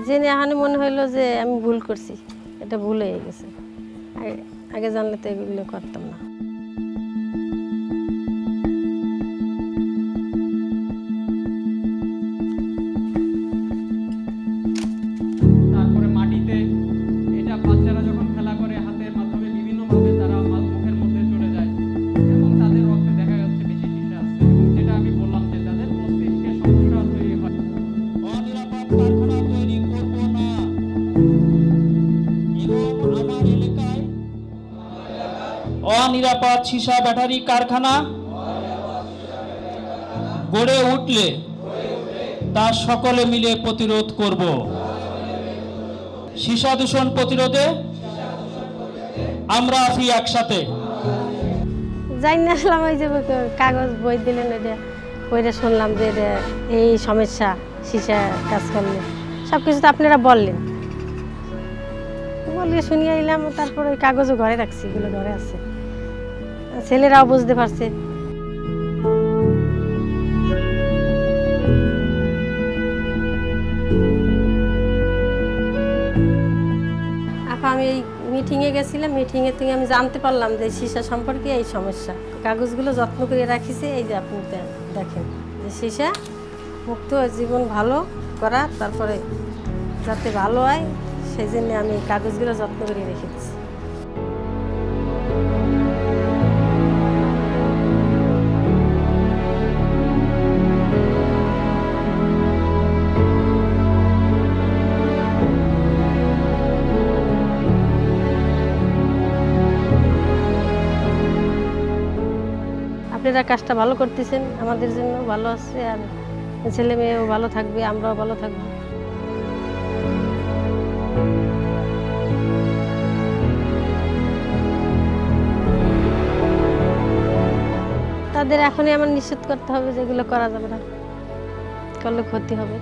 জেনে এখন মনে হইলো যে আমি ভুল করছি, এটা ভুল হয়ে গেছে। আগে জানলে তো এগুলো করতাম না। তারপরে মাটিতে এটা বাচ্চারা যখন খেলা করে হাতের মাধ্যমে বিভিন্নভাবে তারা মুখের মধ্যে চলে যায় এবং তাদের রক্তে দেখা যাচ্ছে বেশি সীসা আছে এবং যেটা আমি বললাম যে তাদের মস্তিষ্কে সমস্যা তৈরি হয়। অনিরাপদ কারখানা তৈরি করব না এবং আমার এলাকায় অনিরাপদ সীসা ব্যাটারি কারখানা গড়ে উঠলে তা সকলে মিলে প্রতিরোধ করব। সীসা দূষণ প্রতিরোধে আমরা আছি একসাথে। যাই না আসলাম, ওই যে কাগজ বই দিলেন, ওইটা শুনলাম যে এটা এই সমস্যা, সীসা কাজ করলে সব কিছু তো আপনারা বললেন, বলিয়ে শুনিয়ে এলাম। তারপর ওই কাগজও ঘরে রাখছি, এগুলো ঘরে আছে, ছেলেরাও বুঝতে পারছে। আমি এই মিটিংয়ে গেছিলাম, মিটিংয়ের থেকে আমি জানতে পারলাম যে সীসা সম্পর্কে এই সমস্যা। কাগজগুলো যত্ন করে রাখিছে, এই যে আপনি দেখেন যে সীসা মুক্ত জীবন ভালো করা, তারপরে যাতে ভালো হয় সেই জন্য আমি এই কাগজগুলো যত্ন করে রেখে দিচ্ছি। আপনারা কাজটা ভালো করতেছেন, আমাদের জন্য ভালো আছে, আর ছেলে মেয়েও ভালো থাকবে, আমরাও ভালো থাকবো। তাদের এখনই আমার নিষেধ করতে হবে, যেগুলো করা যাবে না, করলে ক্ষতি হবে।